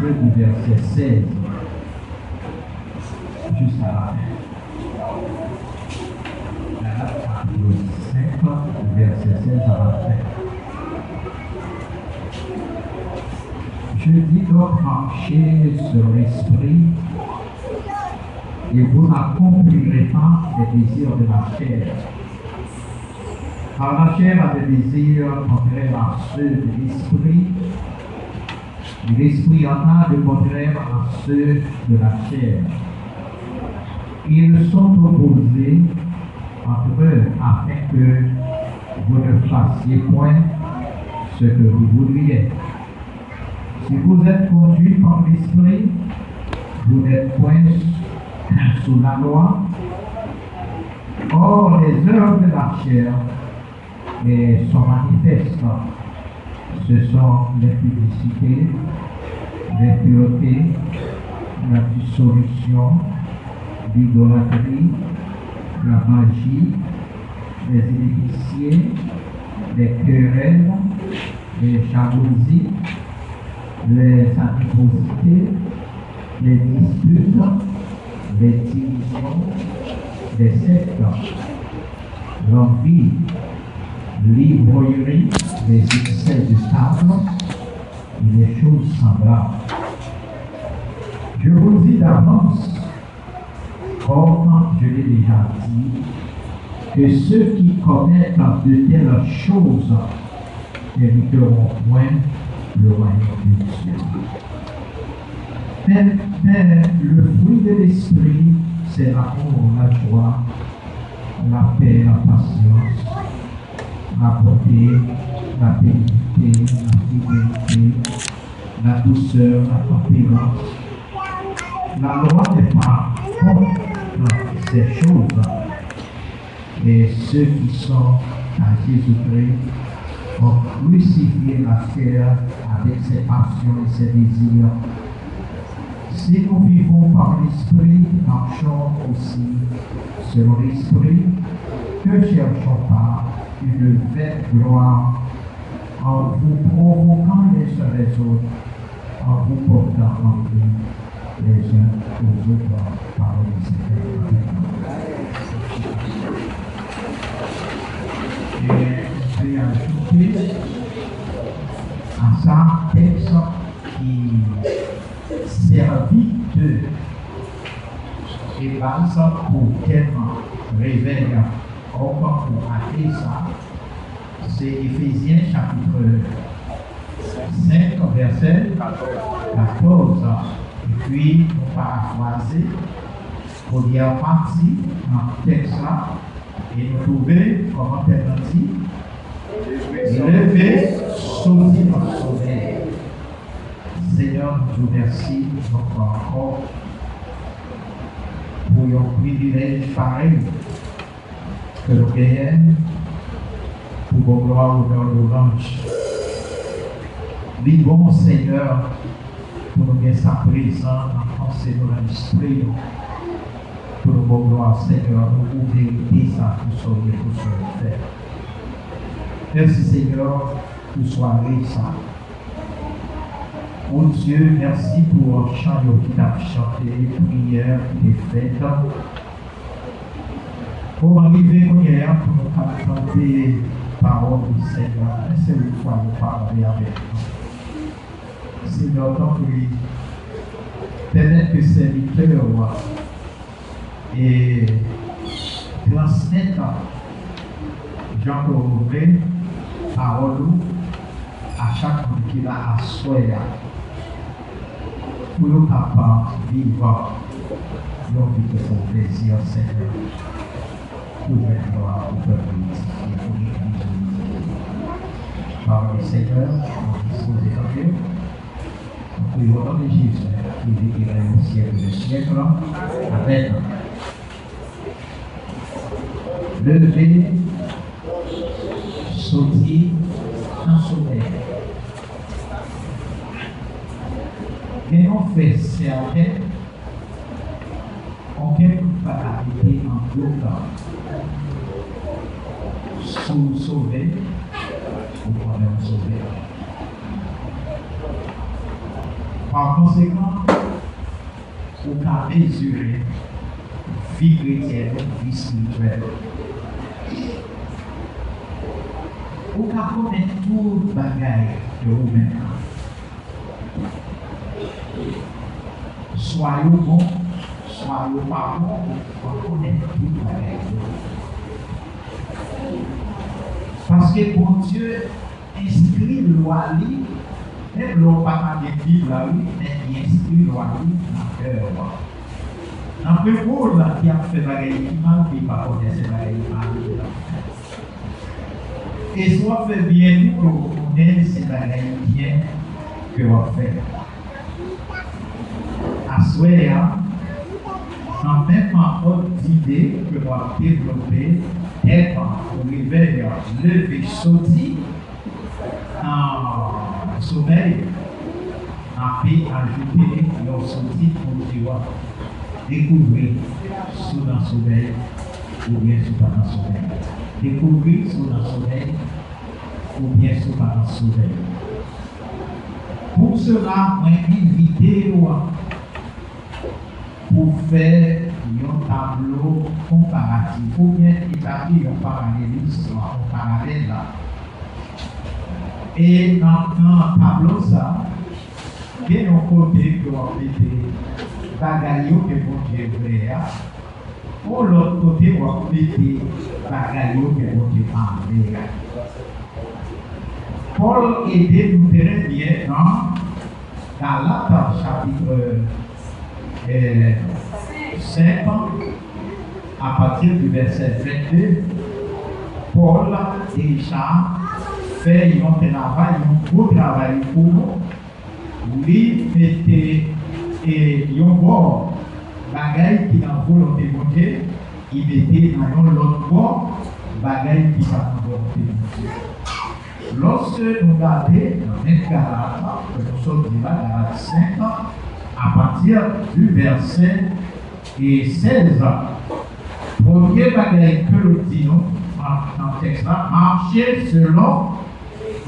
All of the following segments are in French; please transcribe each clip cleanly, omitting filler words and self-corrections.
2 du verset 16 jusqu'à la fin. Galates chapitre 5, verset 16 à la fin. Je dis donc marchez sur l'esprit et vous n'accomplirez pas les désirs de la chair. Car la chair a des désirs contraires à ceux de l'esprit, et l'esprit en a de contraires à ceux de la chair. Ils sont opposés entre eux afin que vous ne fassiez point ce que vous voudriez. Si vous êtes conduit par l'esprit, vous n'êtes point sous la loi. Or, les œuvres de la chair sont manifestes. Ce sont l'impudicité, l'impureté, la dissolution, l'idolâtrie, la magie, les inégociés, les querelles, les jalousies, les animosités, les disputes, les divisions, les sectes, l'envie, l'ivrognerie, les excès de table et les choses semblables. Je vous dis d'avance, comme je l'ai déjà dit, que ceux qui commettent de telles choses n'hériteront point le royaume de Dieu. Mais le fruit de l'esprit, c'est l'amour, la joie, la paix, la patience, la bonté, la bénédiction, la fidélité, la douceur, la tempérance. La loi n'est pas contre ces choses. Et ceux qui sont à Jésus-Christ ont crucifié la chair avec ses passions et ses désirs. Si nous vivons par l'Esprit, marchons aussi selon l'Esprit, ne cherchons pas une vaine gloire en vous provoquant les uns les autres, en vous portant en vie les uns aux autres par le Seigneur. Et je vais ajouter à ça un texte qui servit de base pour qu'elle réveille comme pour appeler ça. C'est Éphésiens chapitre 5, verset 14. Et puis, on va paraphraser première partie dans le texte là. Et nous trouver, comment elle dit, lever, sauter dans le sommeil. Seigneur, nous vous remercie encore pour un privilège pareil que nous gagnons pour vos gloires, honneur, louange. Vivons, Seigneur, pour nous bien sa présence en pensée dans l'esprit. Pour nos gloires, Seigneur, nous vérité ça pour sauver, pour sauver. Merci, Seigneur, pour soirée ça. Oh Dieu, merci pour le chant qui t'a chanté, prière qui est faite. Pour arriver hier, pour nous entendre parole du Seigneur, c'est une fois nous parler avec nous. Seigneur, tant que permettre que serviteur et transmettre Jean-Claude parole à chaque monde qui l'a assoyé pour nous capables de vivre nos vies de son plaisir, Seigneur. Pour la gloire, pour le peuple, pour l'Église. Par le Seigneur, on dispose de Dieu. Nous prions au nom de Jésus, qui vit au siècle des siècles. Amen. Lever, sauter, en sommeil. Et on fait certains, on ne peut pas habiter en groupe, sauver, ou quand même sauver. Par conséquent, on a mesuré vie chrétienne, vie spirituelle. On a connaître tout le bagage de vous-même. Soyez bon, soyez pas bon, on connaître tout le bagage. Parce que bon Dieu inscrit le loi libre, même l'on pas de Bible là, mais il inscrit le loi libre dans le cœur. Dans le monde qui a fait la guerre, qui m'a dit pas connaître la guerre. Et soit fait bien pour connaître cette guerre bien que vous faites. À souhait, en même ordre d'idée que vous avez développé, être au réveil, lever, sauter en sommeil, en paix, ajouter leur sortie pour dire découvrir sous le sommeil ou bien sous pas dans le sommeil. Découvrir sous le sommeil ou bien sous pas dans le sommeil. Pour cela, on invite pour faire un tableau comparatif ou bien établir un parallélisme, un parallèle là. Et dans le tableau, ça, il y a un côté que vous appelez bagaille que vous Dieu fait. Pour l'autre côté, vous appelez bagaille que vous Dieu fait. Paul aide nous très bien dans Galates chapitre 5, à partir du verset 22, Paul déjà fait un travail, un gros travail pour nous. Lui mettait un bon bagaille qui dans la volonté de Dieu, il mettait dans l'autre bon bagaille qui va dans la volonté de Dieu. Lorsque nous regardons dans les Galates, que nous sommes là, Galates 5, à partir du verset 16, premier bagaille que nous disons dans le texte là, marchez selon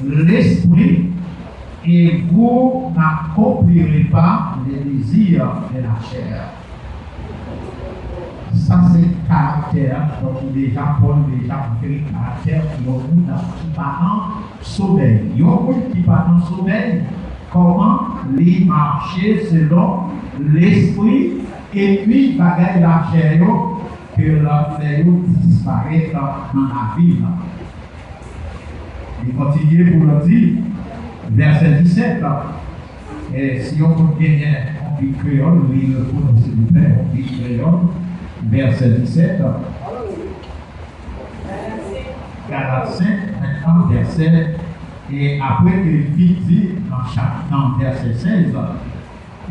l'esprit et vous n'accomplirez pas les désirs de la chair. Ça c'est le caractère, donc déjà Paul déjà montré le caractère qui part en sommeil. Il y a un qui part en sommeil, comment les marcher selon l'esprit et puis bagaille la chair que la chair disparaît dans la vie. Il continue pour le dire, verset 17. Et si on peut gagner un petit créole, oui, le prononce s'il vous plaît, un petit créole, verset 17. Galates 5, maintenant, verset. Et après que il dit dans verset 16,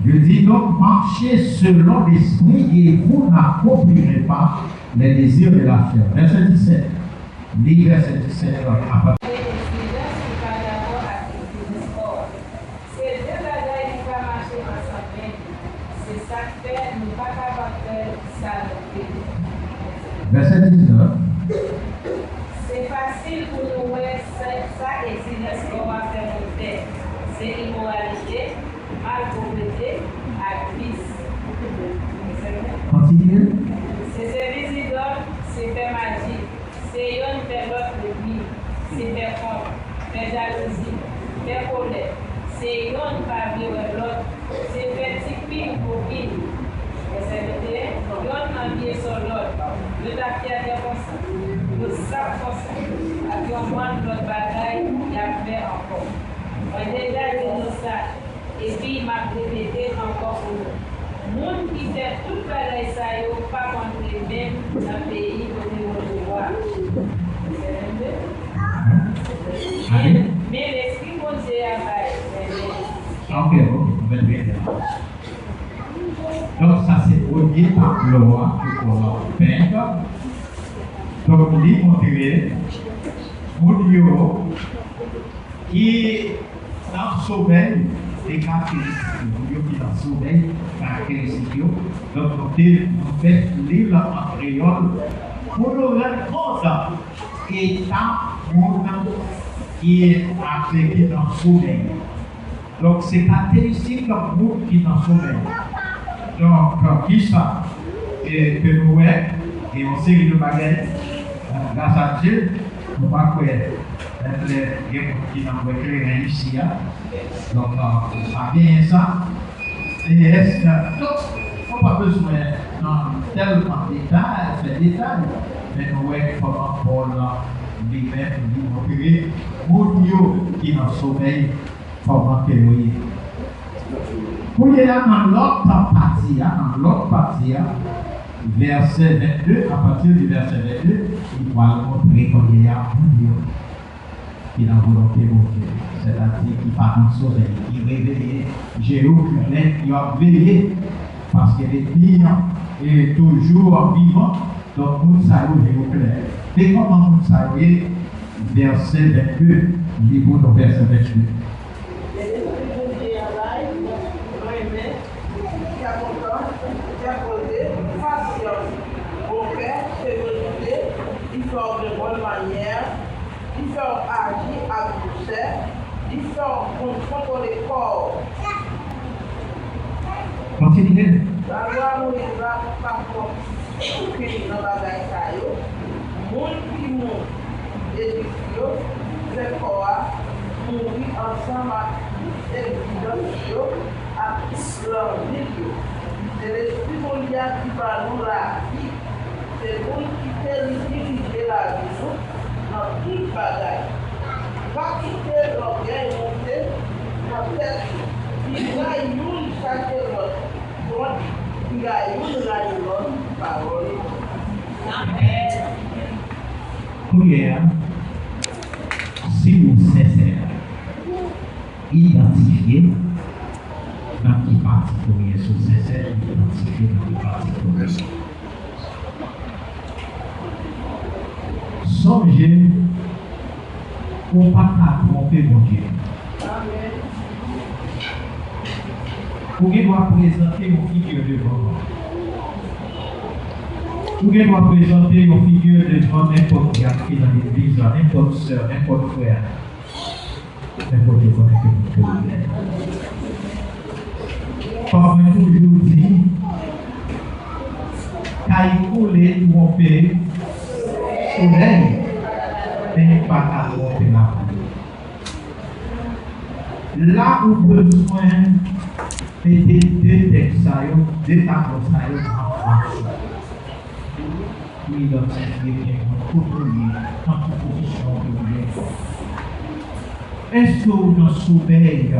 je dis donc, marchez selon l'esprit et vous n'accomplirez pas les désirs de la chair. Verset 17. Lis verset 17 à partir. Verset 19. C'est facile pour nous voir ça exige qu'on va faire le fait. C'est immoralité, mal pauvreté, vice. Continue. C'est service idole, c'est faire magie. C'est yon faire l'autre de vie. C'est faire compte, faire jalousie, faire colère. C'est yon pas vivre l'autre. C'est faire tipi ou copine. Yon envier sur l'autre. Le tapis des constats. Le sac constant. Avec un moine de l'autre bataille, il a fait encore. On a déjà dit ça. Et puis il m'a répété encore pour nous. Moun qui fait toute bataille, ça y est, pas contre même dans le pays où nous voir. Mais l'esprit mon Dieu a fait. Ok, on va bien. Donc ça c'est le premier tableau que l'on va peindre. Donc lui montrer Moulio qui dans le sommeil des caractéristiques. Moulio qui dans le sommeil caractéristiques. Donc on fait lire en créole pour nous rendre compte état monde qui est appliqué dans le sommeil. Donc, c'est caractéristique comme groupe qui dans le sommeil. Donc, qui ça? Et que nous, et on série de bagages, grâce à Dieu, nous ne pouvons pas les qui n'ont pas éclairé ici. Donc, ça vient ça. Et est-ce que, on n'a pas besoin tellement de détails, mais nous voyons comment Paul lui-même dit Mounio qui dans le sommeil, comment que oui. Pour y aller dans l'autre partie, verset 22, à partir du verset 22, il va montrer comment il y a Mounio qui dans la volonté de Dieu. C'est-à-dire qui part dans le sommeil, qui réveille, Jérusalem, qui a veillé, parce que les clients est toujours vivant, donc nous savons Jérusalem. Et comment nous savons, verset 22, livre de verset 22. De bonne manière, il fait agir à douceur, il fait contre les corps. Continuez. La loi nous dira par contre que dans la bagaille, monde qui monte édifié, c'est quoi? Mourir ensemble avec l'évidence à l'envie. C'est l'esprit mondial qui va nous la vie. C'est pour qui fait diriger la vie dans toute bagaille. Pas quitter l'orgueil monté dans tête. Il y a une chaque l'autre. Donc, il y a une l'autre parole. Amen. Prière, si vous sincère, identifiez dans qui partie prière sous sincère, identifiez dans qui partie prière. Songez pour ne pas tromper mon Dieu. Vous doit présenter une figure devant moi. Vous doit présenter une figure devant n'importe qui a pris dans l'église, n'importe soeur, n'importe frère. N'importe qui que vous êtes. Comme je toujours dit, quand il coule, tromper, soleil, mais pas à tromper la vie. Là où besoin mettez deux textes, deux tableaux en marche. Pour identifier bien votre contrôler dans toute position que vous êtes. Est-ce que vous en sommeil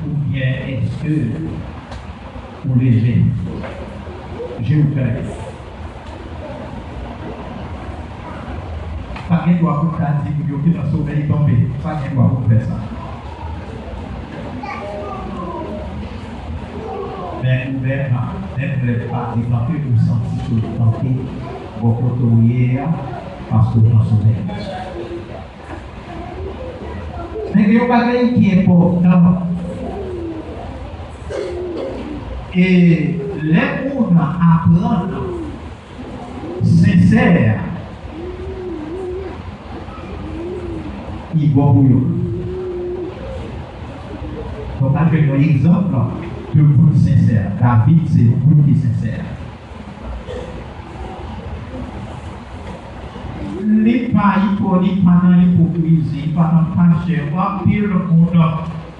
ou bien est-ce que vous levez? Je vous prie. Pas de droit pour faire dire que vous êtes dans le sommeil tombé. Pas de droit pour faire ça. Mais ouvertement, ne voulez pas développer ou sentir que vous tentez vos côtoyer parce que vous en sommeil. Mais il y a un bagage qui est important. Et les gens apprennent sincère, ils vont pour eux. Donc, je vais un exemple de monde sincère. David, c'est un monde qui est sincère. Les pays pour les pendant l'hypocrisie, pendant le péché, pire le monde,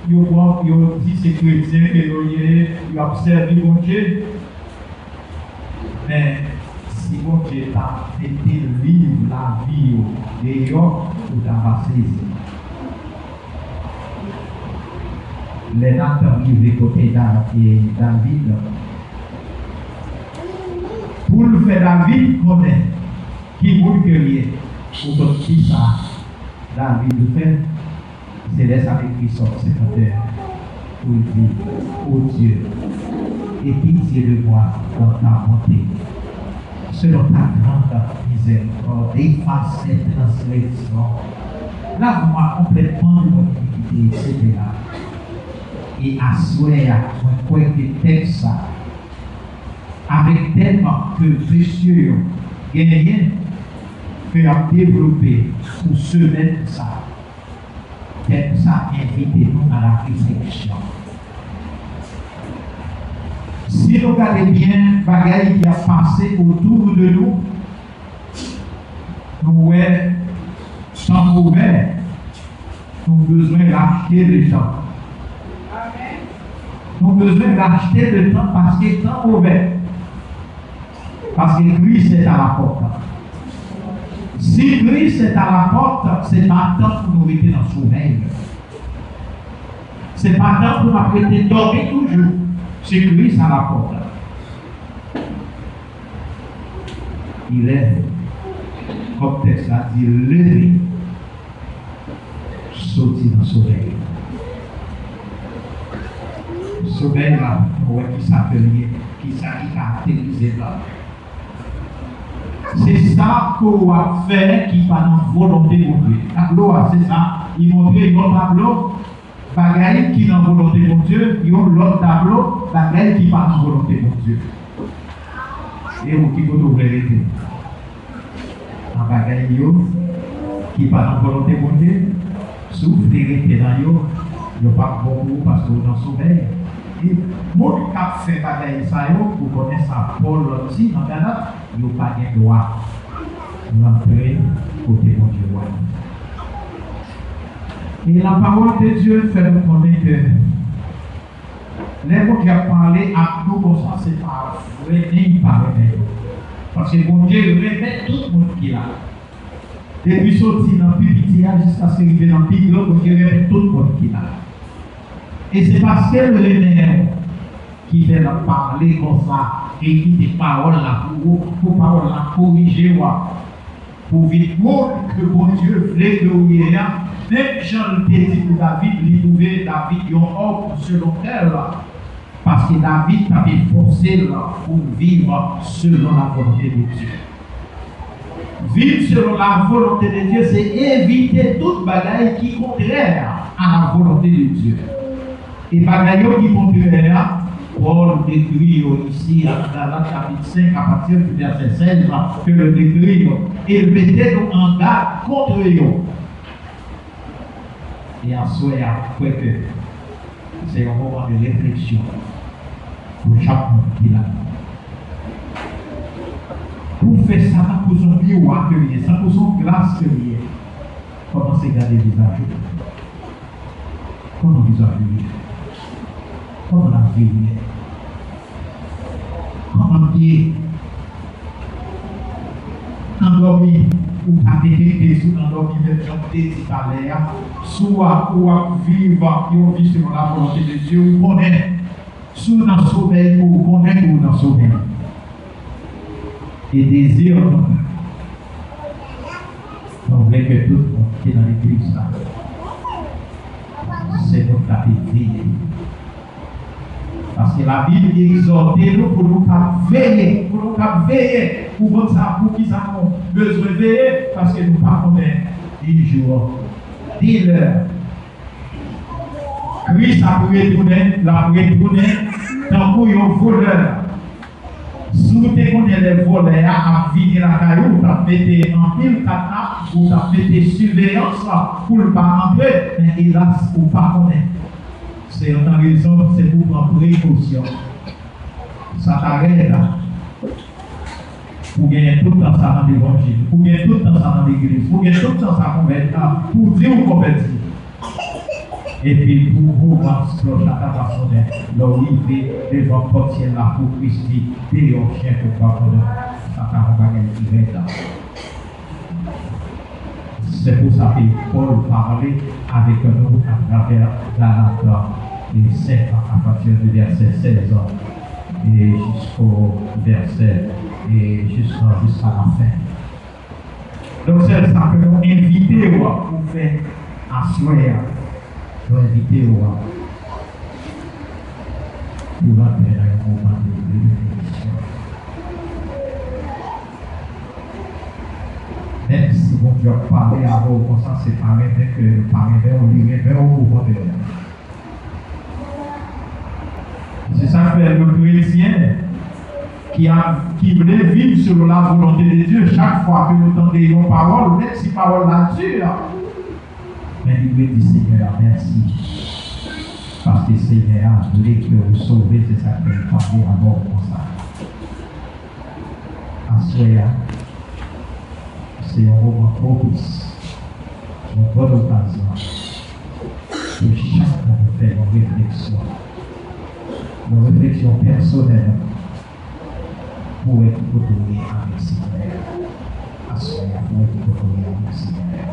ils disent c'est chrétien, ils observent mon Dieu. Mais si mon Dieu a été livre la vie, dehors, vous avez saisi. Les Nathan qui veut côté David, pour le faire David connaît qui vous guerrier pour d'autres qui ça David le fait, c'est laisse avec qui sort secrétaire pour dire oh Dieu, et pitié de moi dans ta bonté, selon ta grande miséricorde, efface cette transgression, lave-moi complètement de mon iniquité, etc. Et assoyer à point que texte avec tellement que précieux gagné fait à développer pour se mettre ça. Texte ça invite-nous à la réflexion. Si nous regardons bien les bagailles qui a passé autour de nous, nous voyons sans mauvais, nous avons besoin d'acheter le temps. Nous avons besoin d'acheter le temps parce que le temps mauvais. Parce que Christ est à la porte. Si Christ est à la porte, ce n'est pas temps pour nous rester dans le sommeil. Ce n'est pas temps pour nous rester dormir toujours. C'est Christ à la porte. Il est, comme texte a dit, levé, sauter dans le sommeil. Le sommeil là, qui s'appelle, qui caractérise là. C'est ça qu'on va faire qui va dans la volonté de Dieu. Tableau, c'est ça. Il montre un tableau, bagaille qui dans la volonté de Dieu, il y a l'autre tableau, bagaille qui va dans la volonté de Dieu. Et vous qui vous ouvrez un bagaille qui va dans la volonté de Dieu, souffrez dans yo, il n'y a pas beaucoup parce que vous dans le sommeil. Et mon cap fait bagaille ça, vous connaissez ça, Paul aussi, dans Ghana, il n'y a pas de droit d'entrer côté mon Dieu. Et la parole de Dieu fait nous connaître que les mots qui a parlé à nous comme ça, c'est pas vrai, ni pas vrai. Parce que mon Dieu remet tout le monde qui est là. Depuis sorti dans le pupitre jusqu'à ce qu'il dans le pic, mon Dieu remet tout le monde qui est là. Et c'est parce que le remède qui fait la parler comme ça, et qui des paroles là, pour paroles là, corriger, pour vite que bon Dieu voulait que vous ayez. Même Jean le dit pour David, il trouvait David un homme selon elle, parce que David avait forcé pour vivre selon la volonté de Dieu. Vivre selon la volonté de Dieu, c'est éviter toute bagaille qui est contraire à la volonté de Dieu. Et bagaille qui est contraire, Paul décrit ici dans le chapitre 5 à partir du verset 16 que le décrit et mettez-nous en garde contre eux. Et en soi, après que c'est un moment de réflexion pour chaque monde qui l'a. Pour faire ça, pour son miroir que lié, ça pour son glace que lié. Comment c'est garder le visage? Comment le visage lié? Comment la vie lié? Comment pied? Endormi. Ou à détecter sous l'endormi de Dieu soit ou vivre et vivre selon la volonté de Dieu, ou connaître sous dans le sommeil ou connaître ou dans le sommeil. Et désir, on veut que tout le monde qui est dans l'église là, c'est notre appétit. Parce que la Bible exhorte nous pour nous veiller, pour ça, pour qui ça avons besoin de veiller, parce que nous ne connaissons pas 10 jours, 10 heures. Christ a retourné, tant pour un voleur. Si vous connaissez les voleurs à venir la caillou, vous mettez en pile katana, vous mettez surveillance pour ne pas entrer, mais hélas, vous ne pas connaître. C'est une raison, c'est pour prendre précaution. Ça t'arrête là. Pour gagner tout le temps ça dans l'évangile, pour gagner tout le temps ça dans l'église, pour gagner tout le temps ça pour dire ou convertir. Et puis pour vous, cloche à ta façon de l'olivier devant portier là pour Christ, des chien que pas pour ça t'a regardé qui est là. C'est pour ça que Paul parlait avec nous à travers la nature. Et 7 à partir du verset 16 et jusqu'au verset et jusqu'à la fin. Donc c'est ça que nous invitons pour faire asseoir, nous invitons pour entrer dans un moment de réflexion. Même si mon Dieu parlait à vous comme ça, c'est pas vrai que par on lui révèle au pouvoir de Dieu. C'est ça que fait le chrétien qui voulait vivre selon la volonté de Dieu chaque fois que nous entendons une parole, même si parole là dure. Mais il veut dire Seigneur, merci. Parce que Seigneur a voulu que vous sauvez, c'est ça que vous parlez avant comme ça. Assoya, c'est un moment propice, une bonne occasion pour chacun de faire une réflexion personnelle pour être côtoyé avec Seigneur. Assoya, pour être côtoyé avec Seigneur.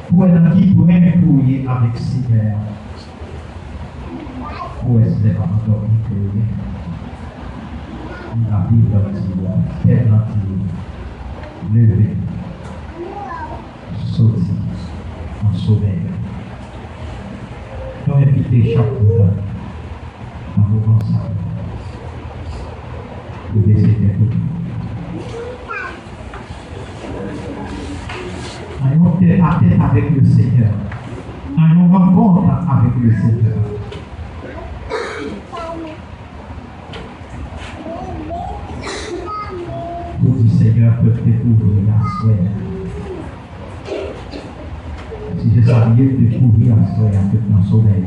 Pour être côtoyé avec Seigneur. Pour être endormi que la Bible dit, terre nature, lever, sauter en sommeil. Donc, invitez chaque jour dans vos pensées de baisser les coups. Allons tête à tête avec le Seigneur. Allons rencontre avec le Seigneur. Seigneur peut découvrir la soirée. Si je savais découvrir la soirée avec mon soleil,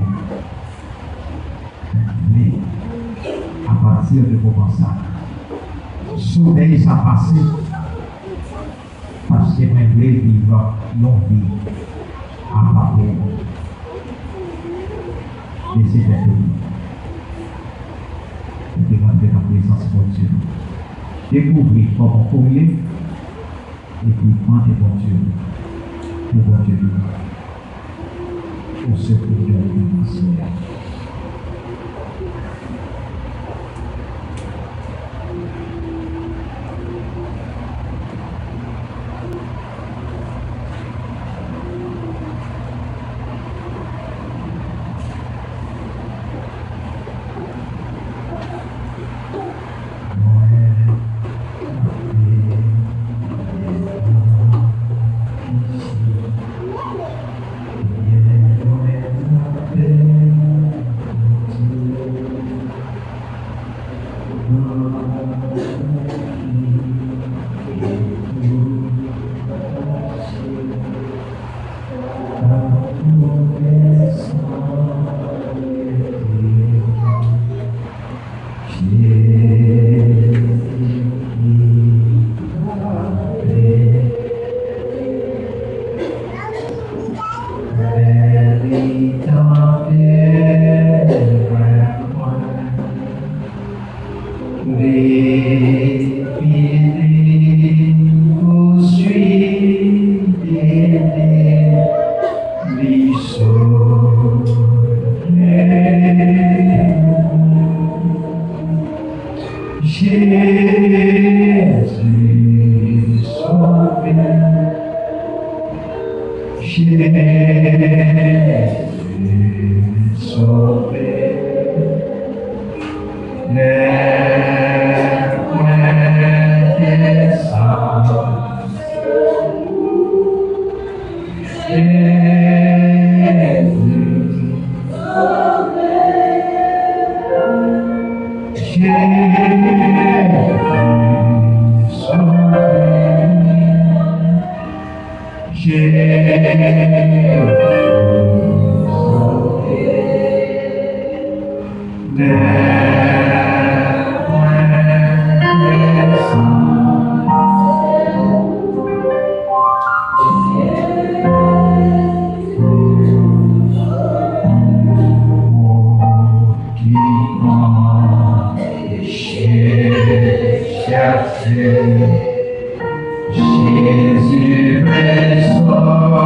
mais à partir de moment ça, le soleil ça passe parce que je voulais vivre longue vie à partir de ces êtres. Et de rentrer dans la présence de Dieu. Découvrir comment courir et puis demander bon Dieu pour bon Dieu pour ce que Dieu a fait. Jésus restaure.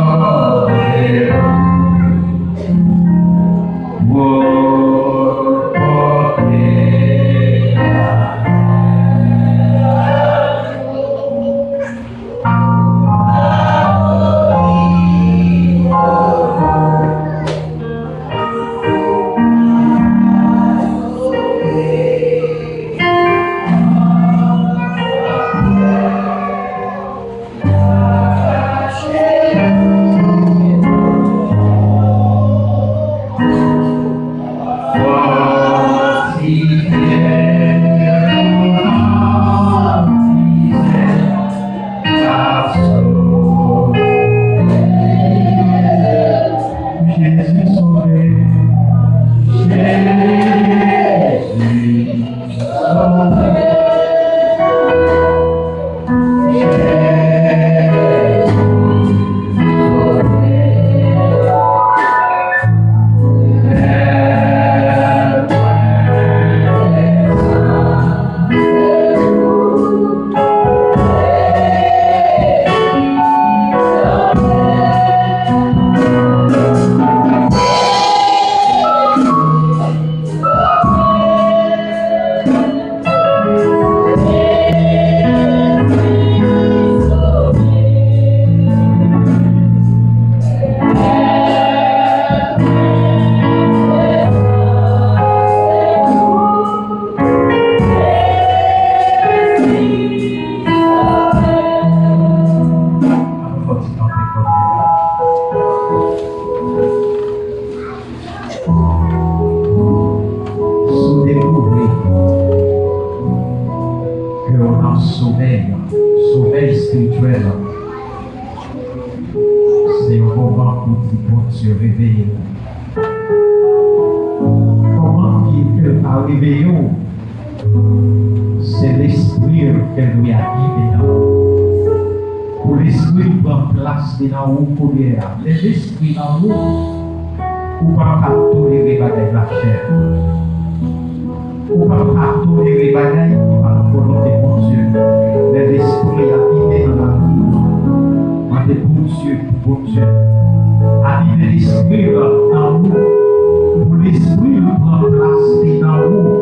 vous dit, bon Dieu, réveillez-vous. Comment qu'il a réveillé? C'est l'esprit qu'elle lui a dit maintenant. Pour l'esprit prendre place dans vous pour l'esprit dans vous, ou pas tolérer bagaille la chair. Ou pas tolérer bagaille qui va la volonté de Dieu. L'esprit a guidé dans la vie. Mandez pour Dieu. Animez l'esprit dans vous. Pour l'esprit prendre place dans vous.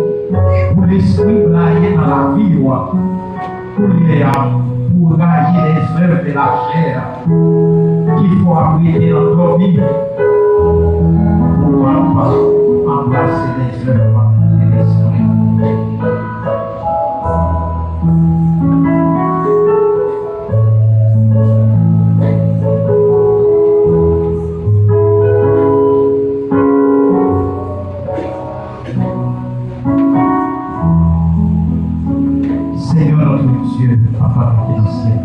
Pour l'esprit blayer dans la vie. Pour railler les œuvres de la chair qu'il faut apprêter dans nos vies pour embrasser les œuvres de l'esprit. Seigneur notre Dieu, Papa qui est dans le ciel,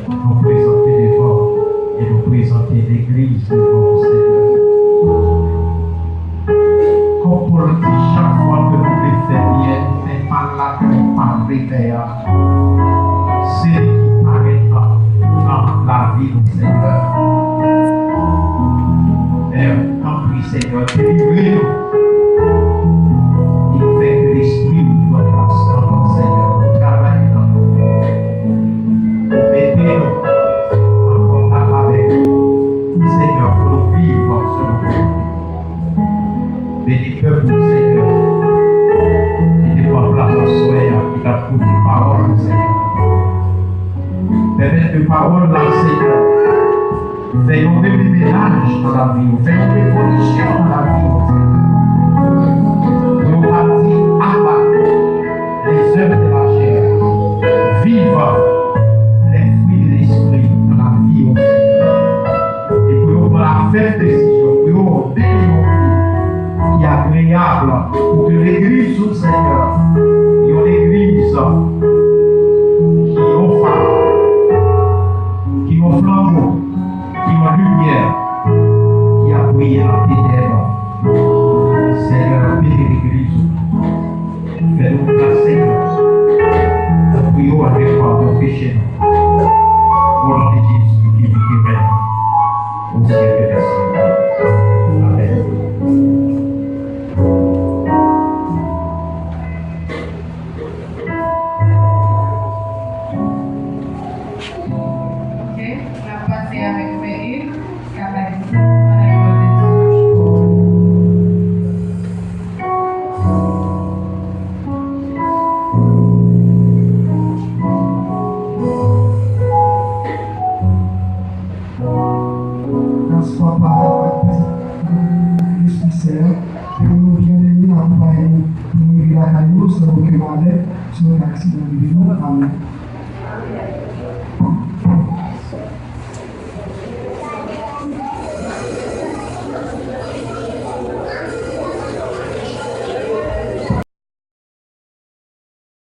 nous présenter devant et nous présenter l'Église devant vous, Seigneur. Comme pour le dire, chaque fois que nous voulons faire bien, nous ne faisons pas là que nous parlons vers. C'est lui qui paraît dans la vie, Seigneur. Père, en prie, Seigneur, délivrez-nous. Il fait que l'Esprit nous doit passer dans notre Seigneur, nous travaillons dans nous. Pour aider nous en contact avec nous, Seigneur, pour nous vivre sur nous. Bénis le peuple, Seigneur, qui n'est pas place à soi, qui t'a pris des paroles, Seigneur. Permets que paroles là, Seigneur, faisons des ménages dans la vie, faisons des évolutions dans la vie, Seigneur. Nous avons dit abattre les œuvres de la chair, vivre les fruits de l'esprit dans la vie au Seigneur. Et pour nous la faire décision, pour nous obéir qui est agréable pour que l'Église au Seigneur, et une Église qui offre, qui offre l'amour, qui offre lumière, qui a brillé dans les ténèbres. Seigneur, bénis l'Église. Fais-nous placer. Nous prions avec toi, nos péchés. Au nom de Jésus, qui vit et règne au siècle des siècles. Amen. Ok, on va passer avec Meryl.